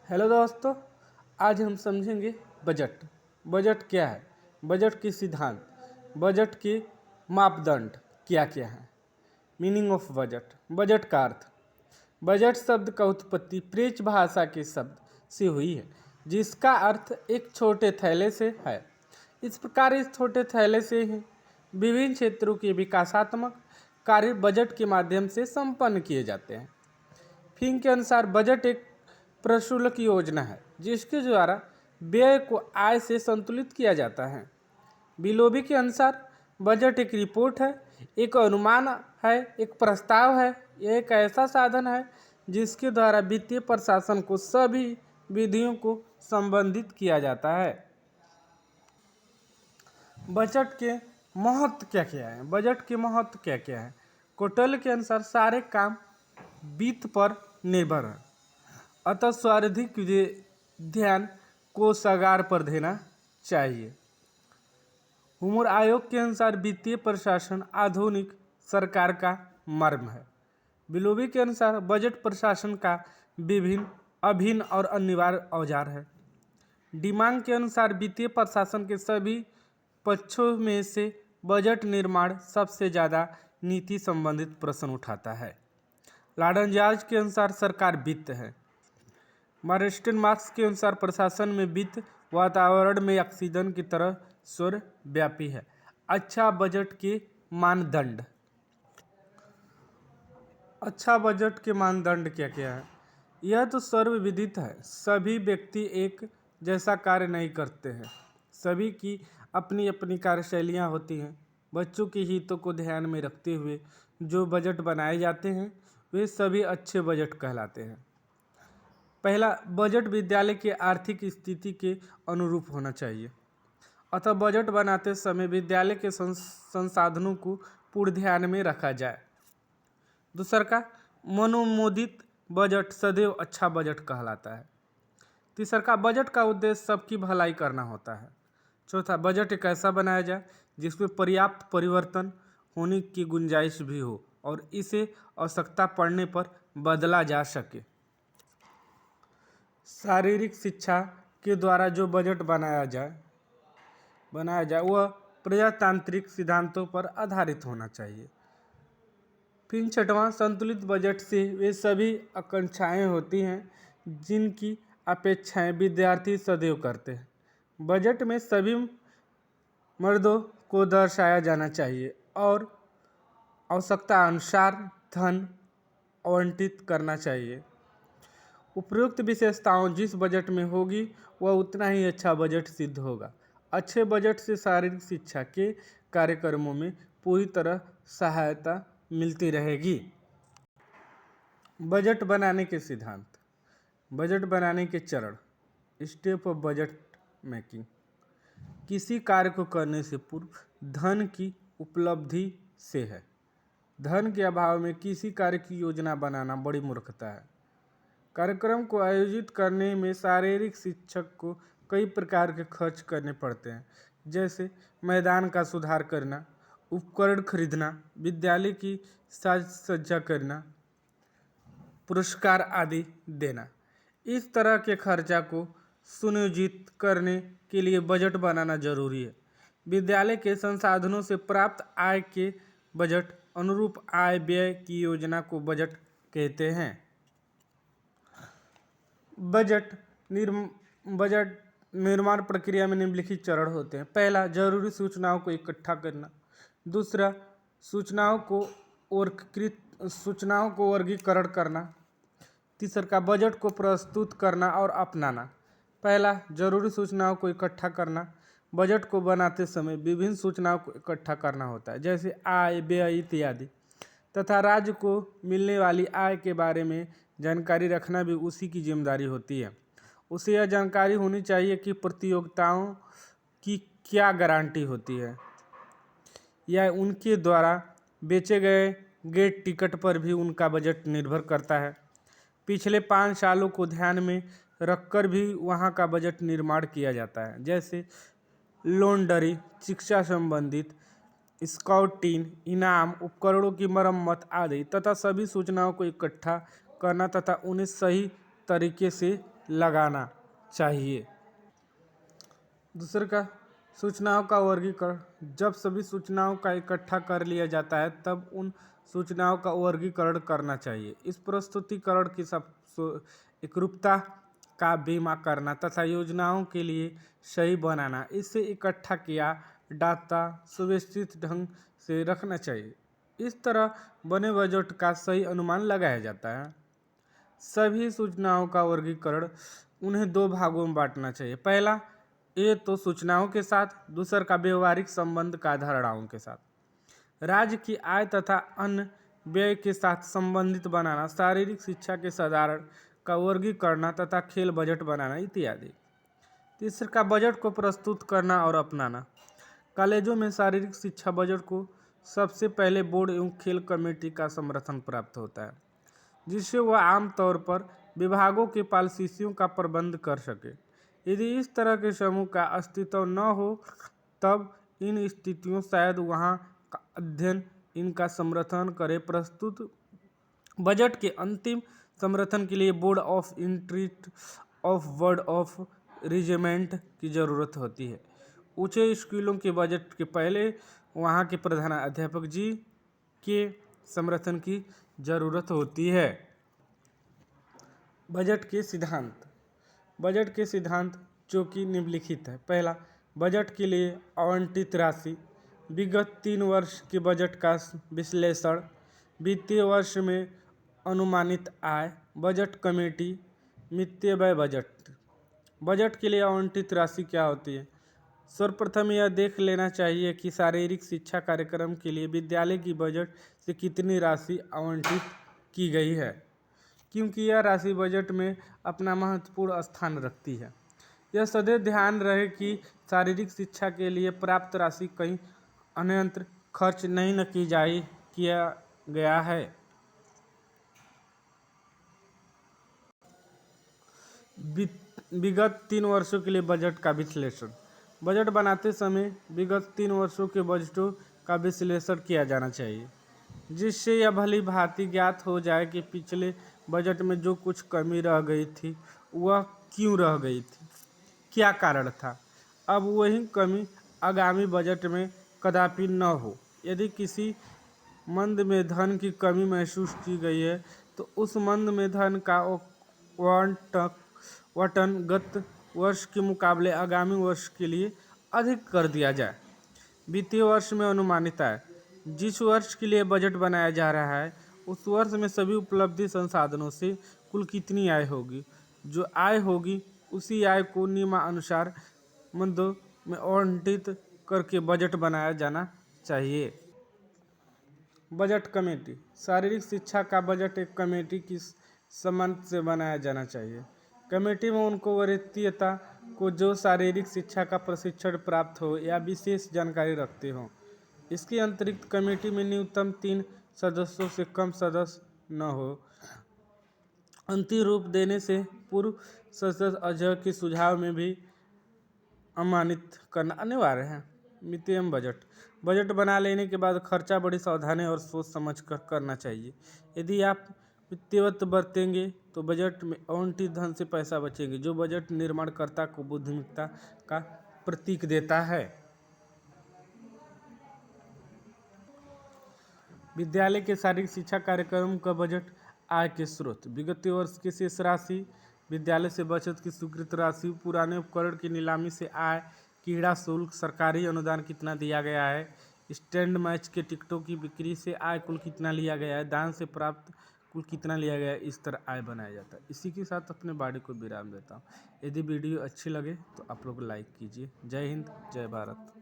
Hello दोस्तों, आज हम समझेंगे बजट। बजट क्या है, बजट के सिद्धांत, बजट के मापदंड क्या क्या हैं। Meaning of budget. बजट का अर्थ। बजट शब्द का उत्पत्ति फ्रेंच भाषा के शब्द से हुई है जिसका अर्थ एक छोटे थैले से है। इस प्रकार इस छोटे थैले से ही विभिन्न क्षेत्रों के विकासात्मक कार्य बजट के माध्यम से संपन्न किए जाते हैं। फिंक के अनुसार बजट एक प्रशुल्क योजना है जिसके द्वारा व्यय को आय से संतुलित किया जाता है। बिलोबी के अनुसार बजट एक रिपोर्ट है, एक अनुमान है, एक प्रस्ताव है। यह एक ऐसा साधन है जिसके द्वारा वित्तीय प्रशासन को सभी विधियों को संबंधित किया जाता है। बजट के महत्व क्या क्या है, बजट के महत्व क्या क्या है। कोटल के अनुसार सारे काम वित्त पर निर्भर है, अतः सर्वाधिक ध्यान कोषागार पर देना चाहिए। हुमर आयोग के अनुसार वित्तीय प्रशासन आधुनिक सरकार का मर्म है। बिलोबी के अनुसार बजट प्रशासन का विभिन्न अभिन्न और अनिवार्य औजार है। डिमांग के अनुसार वित्तीय प्रशासन के सभी पक्षों में से बजट निर्माण सबसे ज़्यादा नीति संबंधित प्रश्न उठाता है। लॉर्डन जॉर्ज के अनुसार सरकार वित्त है। मार्स्टन मार्क्स के अनुसार प्रशासन में वित्त वातावरण में ऑक्सीजन की तरह सर्वव्यापी है। अच्छा बजट के मानदंड। अच्छा बजट के मानदंड क्या क्या है। यह तो सर्वविदित है, सभी व्यक्ति एक जैसा कार्य नहीं करते हैं, सभी की अपनी अपनी कार्यशैलियाँ होती हैं। बच्चों के हितों को ध्यान में रखते हुए जो बजट बनाए जाते हैं वे सभी अच्छे बजट कहलाते हैं। पहला, बजट विद्यालय की आर्थिक स्थिति के अनुरूप होना चाहिए, अतः बजट बनाते समय विद्यालय के संसाधनों को पूर्ण ध्यान में रखा जाए। दूसरा का, मनोमोदित बजट सदैव अच्छा बजट कहलाता है। तीसरा का, बजट का उद्देश्य सबकी भलाई करना होता है। चौथा, बजट एक ऐसा बनाया जाए जिसमें पर्याप्त परिवर्तन होने की गुंजाइश भी हो और इसे आवश्यकता पड़ने पर बदला जा सके। शारीरिक शिक्षा के द्वारा जो बजट बनाया जाए वह प्रजातांत्रिक सिद्धांतों पर आधारित होना चाहिए। फिर छठवां, संतुलित बजट से वे सभी आकांक्षाएं होती हैं जिनकी अपेक्षाएं विद्यार्थी सदैव करते हैं। बजट में सभी मर्दों को दर्शाया जाना चाहिए और आवश्यकता अनुसार धन आवंटित करना चाहिए। उपरोक्त विशेषताओं जिस बजट में होगी वह उतना ही अच्छा बजट सिद्ध होगा। अच्छे बजट से शारीरिक शिक्षा के कार्यक्रमों में पूरी तरह सहायता मिलती रहेगी। बजट बनाने के सिद्धांत। बजट बनाने के चरण। Step of budget making. किसी कार्य को करने से पूर्व धन की उपलब्धि से है। धन के अभाव में किसी कार्य की योजना बनाना बड़ी मूर्खता है। कार्यक्रम को आयोजित करने में शारीरिक शिक्षक को कई प्रकार के खर्च करने पड़ते हैं, जैसे मैदान का सुधार करना, उपकरण खरीदना, विद्यालय की साज सज्जा करना, पुरस्कार आदि देना। इस तरह के खर्चा को सुनियोजित करने के लिए बजट बनाना जरूरी है। विद्यालय के संसाधनों से प्राप्त आय के बजट अनुरूप आय व्यय की योजना को बजट कहते हैं। बजट निर्माण प्रक्रिया में निम्नलिखित चरण होते हैं। पहला, जरूरी सूचनाओं को इकट्ठा करना। दूसरा, सूचनाओं को वर्गीकरण करना। तीसरा का, बजट को प्रस्तुत करना और अपनाना। पहला, जरूरी सूचनाओं को इकट्ठा करना। बजट को बनाते समय विभिन्न सूचनाओं को इकट्ठा करना होता है, जैसे आय, व्यय इत्यादि, तथा राज्य को मिलने वाली आय के बारे में जानकारी रखना भी उसी की जिम्मेदारी होती है। उसे यह जानकारी होनी चाहिए कि प्रतियोगिताओं की क्या गारंटी होती है या उनके द्वारा बेचे गए गेट टिकट पर भी उनका बजट निर्भर करता है। पिछले 5 सालों को ध्यान में रखकर भी वहाँ का बजट निर्माण किया जाता है, जैसे लॉन्ड्री, शिक्षा संबंधित, स्काउटिंग, इनाम, उपकरणों की मरम्मत आदि, तथा सभी सूचनाओं को इकट्ठा करना तथा उन्हें सही तरीके से लगाना चाहिए। दूसरे का सूचनाओं का वर्गीकरण। जब सभी सूचनाओं का इकट्ठा कर लिया जाता है तब उन सूचनाओं का वर्गीकरण करना चाहिए। इस प्रस्तुतिकरण की सब एकरूपता का बीमा करना तथा योजनाओं के लिए सही बनाना। इससे इकट्ठा किया डाटा सुव्यवस्थित ढंग से रखना चाहिए। इस तरह बने बजट का सही अनुमान लगाया जाता है। सभी सूचनाओं का वर्गीकरण उन्हें दो भागों में बांटना चाहिए। पहला, ये तो सूचनाओं के साथ, दूसर का व्यवहारिक संबंध का धारणाओं के साथ। राज्य की आय तथा अन्य व्यय के साथ संबंधित बनाना, शारीरिक शिक्षा के साधारण का वर्गीकरण तथा खेल बजट बनाना इत्यादि। तीसरा का बजट को प्रस्तुत करना और अपनाना। कॉलेजों में शारीरिक शिक्षा बजट को सबसे पहले बोर्ड एवं खेल कमेटी का समर्थन प्राप्त होता है, जिससे वह आमतौर पर विभागों के पॉलिसियों का प्रबंध कर सके। यदि इस तरह के समूह का अस्तित्व न हो तब इन स्थितियों शायद वहाँ का अध्ययन इनका समर्थन करे। प्रस्तुत बजट के अंतिम समर्थन के लिए बोर्ड ऑफ इंट्रीट ऑफ वर्ड ऑफ रिजिमेंट की ज़रूरत होती है। ऊंचे स्कूलों के बजट के पहले वहाँ के प्रधान अध्यापक जी के समर्थन की ज़रूरत होती है। बजट के सिद्धांत। बजट के सिद्धांत जो कि निम्नलिखित है। पहला, बजट के लिए आवंटित राशि। विगत 3 वर्ष के बजट का विश्लेषण। वित्तीय वर्ष में अनुमानित आय। Budget committee. वित्तीय व्यय बजट। बजट के लिए आवंटित राशि क्या होती है? सर्वप्रथम यह देख लेना चाहिए कि शारीरिक शिक्षा कार्यक्रम के लिए विद्यालय की बजट से कितनी राशि आवंटित की गई है, क्योंकि यह राशि बजट में अपना महत्वपूर्ण स्थान रखती है। यह सदैव ध्यान रहे कि शारीरिक शिक्षा के लिए प्राप्त राशि कहीं अन्यत्र खर्च नहीं न किया गया है। विगत 3 वर्षों के लिए बजट का विश्लेषण। बजट बनाते समय विगत 3 वर्षों के बजटों का विश्लेषण किया जाना चाहिए, जिससे यह भली भांति ज्ञात हो जाए कि पिछले बजट में जो कुछ कमी रह गई थी वह क्यों रह गई थी, क्या कारण था। अब वही कमी आगामी बजट में कदापि न हो। यदि किसी मंद में धन की कमी महसूस की गई है तो उस मंद में धन का आवंटन गत वर्ष के मुकाबले आगामी वर्ष के लिए अधिक कर दिया जाए। वित्तीय वर्ष में अनुमानित आय। जिस वर्ष के लिए बजट बनाया जा रहा है उस वर्ष में सभी उपलब्ध संसाधनों से कुल कितनी आय होगी। जो आय होगी उसी आय को नियमानुसार मदों में आवंटित करके बजट बनाया जाना चाहिए। Budget committee. शारीरिक शिक्षा का बजट एक कमेटी की संमति से बनाया जाना चाहिए। कमेटी में उनको वरीयता को जो शारीरिक शिक्षा का प्रशिक्षण प्राप्त हो या विशेष जानकारी रखते हो। इसके अतिरिक्त कमेटी में न्यूनतम 3 सदस्यों से कम सदस्य न हो। अंतिम रूप देने से पूर्व सदस्य अध्यक्ष के सुझाव में भी अमानित करना अनिवार्य है। वित्तीय बजट। बजट बना लेने के बाद खर्चा बड़ी सावधानी और सोच समझ कर करना चाहिए। यदि आप वित्तीयवत बरतेंगे तो बजट में आवंटित धन से पैसा बचेंगे, जो बजट निर्माणकर्ता को बुद्धिमत्ता का प्रतीक देता है। विद्यालय के शारीरिक शिक्षा कार्यक्रम का बजट। आय के स्रोत। विगत वर्ष की शेष राशि, विद्यालय से बचत की स्वीकृत राशि, पुराने उपकरण की नीलामी से आय, क्रीड़ा शुल्क, सरकारी अनुदान कितना दिया गया है, स्टैंड मैच के टिकटों की बिक्री से आय कुल कितना लिया गया है, दान से प्राप्त कुल कितना लिया गया है। इस तरह आय बनाया जाता है। इसी के साथ अपने वाणी को विराम देता हूँ। यदि वीडियो अच्छी लगे तो आप लोग लाइक कीजिए। जय हिंद, जय भारत।